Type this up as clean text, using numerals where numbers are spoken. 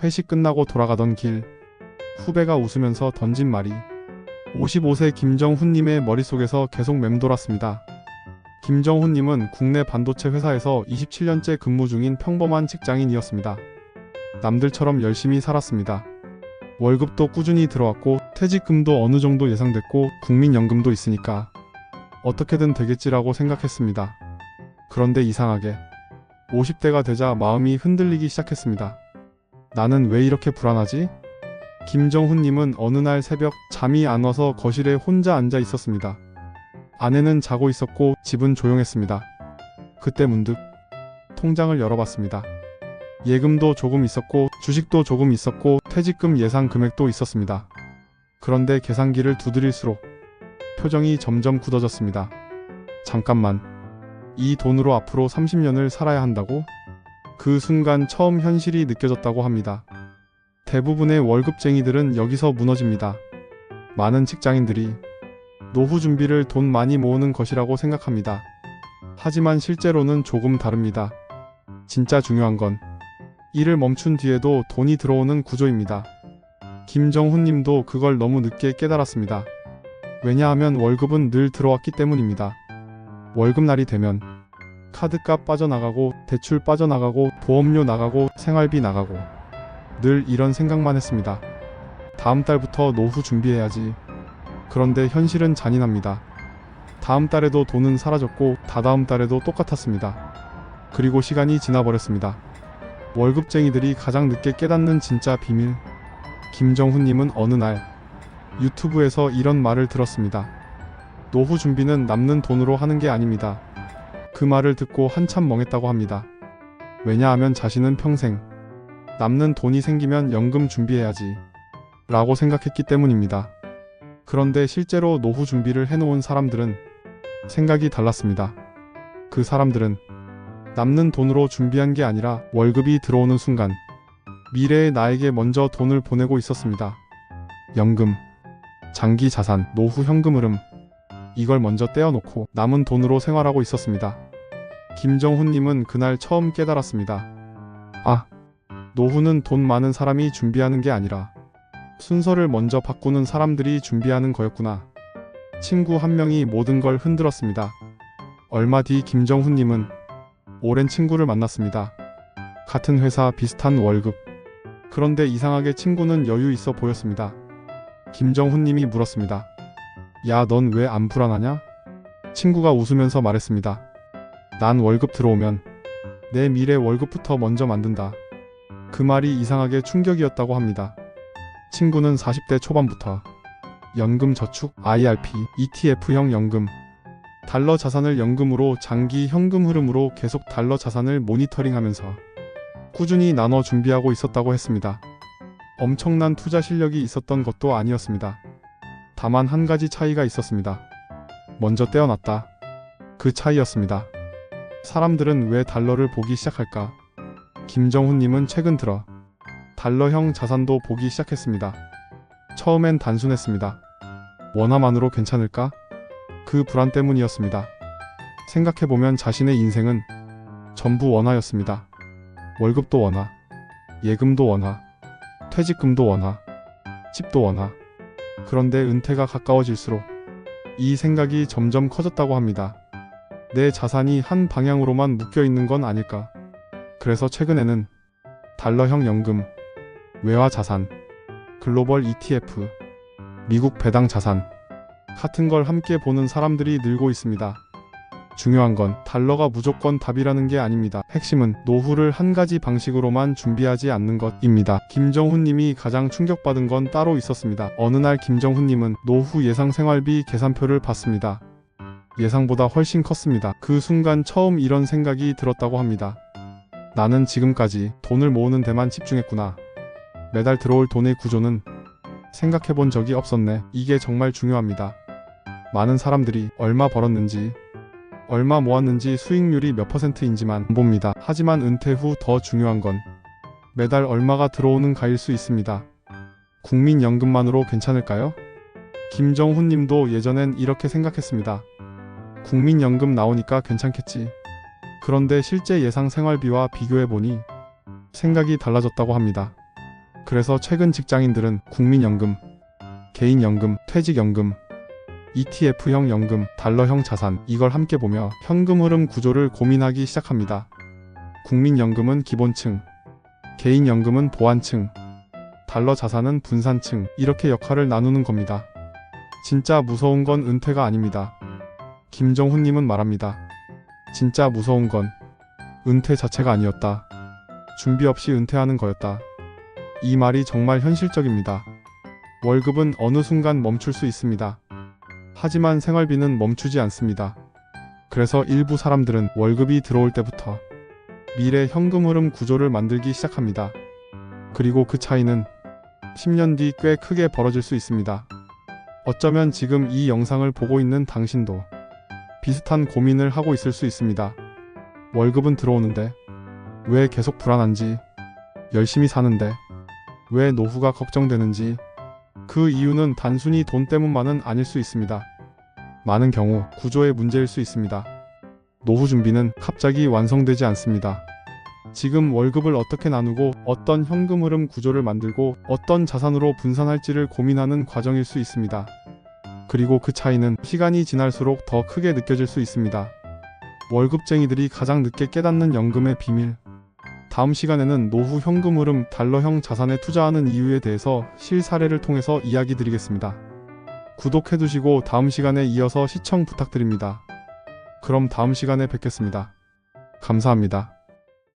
회식 끝나고 돌아가던 길, 후배가 웃으면서 던진 말이 55세 김정훈님의 머릿속에서 계속 맴돌았습니다. 김정훈님은 국내 반도체 회사에서 27년째 근무 중인 평범한 직장인이었습니다. 남들처럼 열심히 살았습니다. 월급도 꾸준히 들어왔고 퇴직금도 어느 정도 예상됐고 국민연금도 있으니까 어떻게든 되겠지라고 생각했습니다. 그런데 이상하게 50대가 되자 마음이 흔들리기 시작했습니다. 나는 왜 이렇게 불안하지? 김정훈님은 어느 날 새벽 잠이 안 와서 거실에 혼자 앉아 있었습니다. 아내는 자고 있었고 집은 조용했습니다. 그때 문득 통장을 열어봤습니다. 예금도 조금 있었고 주식도 조금 있었고 퇴직금 예상 금액도 있었습니다. 그런데 계산기를 두드릴수록 표정이 점점 굳어졌습니다. 잠깐만, 이 돈으로 앞으로 30년을 살아야 한다고? 그 순간 처음 현실이 느껴졌다고 합니다. 대부분의 월급쟁이들은 여기서 무너집니다. 많은 직장인들이 노후 준비를 돈 많이 모으는 것이라고 생각합니다. 하지만 실제로는 조금 다릅니다. 진짜 중요한 건 일을 멈춘 뒤에도 돈이 들어오는 구조입니다. 김정훈 님도 그걸 너무 늦게 깨달았습니다. 왜냐하면 월급은 늘 들어왔기 때문입니다. 월급날이 되면 카드값 빠져나가고 대출 빠져나가고 보험료 나가고 생활비 나가고 늘 이런 생각만 했습니다. 다음 달부터 노후 준비해야지. 그런데 현실은 잔인합니다. 다음 달에도 돈은 사라졌고 다다음 달에도 똑같았습니다. 그리고 시간이 지나버렸습니다. 월급쟁이들이 가장 늦게 깨닫는 진짜 비밀. 김정훈님은 어느 날 유튜브에서 이런 말을 들었습니다. 노후 준비는 남는 돈으로 하는 게 아닙니다. 그 말을 듣고 한참 멍했다고 합니다. 왜냐하면 자신은 평생 남는 돈이 생기면 연금 준비해야지 라고 생각했기 때문입니다. 그런데 실제로 노후 준비를 해놓은 사람들은 생각이 달랐습니다. 그 사람들은 남는 돈으로 준비한 게 아니라 월급이 들어오는 순간 미래의 나에게 먼저 돈을 보내고 있었습니다. 연금, 장기 자산, 노후 현금 흐름, 이걸 먼저 떼어놓고 남은 돈으로 생활하고 있었습니다. 김정훈님은 그날 처음 깨달았습니다. 아, 노후는 돈 많은 사람이 준비하는 게 아니라 순서를 먼저 바꾸는 사람들이 준비하는 거였구나. 친구 한 명이 모든 걸 흔들었습니다. 얼마 뒤 김정훈님은 오랜 친구를 만났습니다. 같은 회사, 비슷한 월급. 그런데 이상하게 친구는 여유 있어 보였습니다. 김정훈님이 물었습니다. 야, 넌 왜 안 불안하냐? 친구가 웃으면서 말했습니다. 난 월급 들어오면 내 미래 월급부터 먼저 만든다. 그 말이 이상하게 충격이었다고 합니다. 친구는 40대 초반부터 연금 저축, IRP, ETF형 연금, 달러 자산을 연금으로 장기 현금 흐름으로 계속 달러 자산을 모니터링하면서 꾸준히 나눠 준비하고 있었다고 했습니다. 엄청난 투자 실력이 있었던 것도 아니었습니다. 다만 한 가지 차이가 있었습니다. 먼저 떼어놨다. 그 차이였습니다. 사람들은 왜 달러를 보기 시작할까? 김정훈님은 최근 들어 달러형 자산도 보기 시작했습니다. 처음엔 단순했습니다. 원화만으로 괜찮을까? 그 불안 때문이었습니다. 생각해보면 자신의 인생은 전부 원화였습니다. 월급도 원화, 예금도 원화, 퇴직금도 원화, 집도 원화. 그런데 은퇴가 가까워질수록 이 생각이 점점 커졌다고 합니다. 내 자산이 한 방향으로만 묶여 있는 건 아닐까? 그래서 최근에는 달러형 연금, 외화 자산, 글로벌 ETF, 미국 배당 자산 같은 걸 함께 보는 사람들이 늘고 있습니다. 중요한 건 달러가 무조건 답이라는 게 아닙니다. 핵심은 노후를 한 가지 방식으로만 준비하지 않는 것입니다. 김정훈님이 가장 충격받은 건 따로 있었습니다. 어느 날 김정훈님은 노후 예상 생활비 계산표를 봤습니다. 예상보다 훨씬 컸습니다. 그 순간 처음 이런 생각이 들었다고 합니다. 나는 지금까지 돈을 모으는 데만 집중했구나. 매달 들어올 돈의 구조는 생각해본 적이 없었네. 이게 정말 중요합니다. 많은 사람들이 얼마 벌었는지, 얼마 모았는지, 수익률이 몇 %인지만 봅니다. 하지만 은퇴 후 더 중요한 건 매달 얼마가 들어오는가일 수 있습니다. 국민연금만으로 괜찮을까요? 김정훈 님도 예전엔 이렇게 생각했습니다. 국민연금 나오니까 괜찮겠지. 그런데 실제 예상 생활비와 비교해보니 생각이 달라졌다고 합니다. 그래서 최근 직장인들은 국민연금, 개인연금, 퇴직연금, ETF형 연금, 달러형 자산 이걸 함께 보며 현금 흐름 구조를 고민하기 시작합니다. 국민연금은 기본층, 개인연금은 보완층, 달러 자산은 분산층 이렇게 역할을 나누는 겁니다. 진짜 무서운 건 은퇴가 아닙니다. 김정훈님은 말합니다. 진짜 무서운 건 은퇴 자체가 아니었다. 준비 없이 은퇴하는 거였다. 이 말이 정말 현실적입니다. 월급은 어느 순간 멈출 수 있습니다. 하지만 생활비는 멈추지 않습니다. 그래서 일부 사람들은 월급이 들어올 때부터 미래 현금 흐름 구조를 만들기 시작합니다. 그리고 그 차이는 10년 뒤 꽤 크게 벌어질 수 있습니다. 어쩌면 지금 이 영상을 보고 있는 당신도 비슷한 고민을 하고 있을 수 있습니다. 월급은 들어오는데 왜 계속 불안한지, 열심히 사는데 왜 노후가 걱정되는지, 그 이유는 단순히 돈 때문만은 아닐 수 있습니다. 많은 경우 구조의 문제일 수 있습니다. 노후 준비는 갑자기 완성되지 않습니다. 지금 월급을 어떻게 나누고 어떤 현금 흐름 구조를 만들고 어떤 자산으로 분산할지를 고민하는 과정일 수 있습니다. 그리고 그 차이는 시간이 지날수록 더 크게 느껴질 수 있습니다. 월급쟁이들이 가장 늦게 깨닫는 연금의 비밀. 다음 시간에는 노후 현금 흐름 달러형 자산에 투자하는 이유에 대해서 실사례를 통해서 이야기 드리겠습니다. 구독해두시고 다음 시간에 이어서 시청 부탁드립니다. 그럼 다음 시간에 뵙겠습니다. 감사합니다.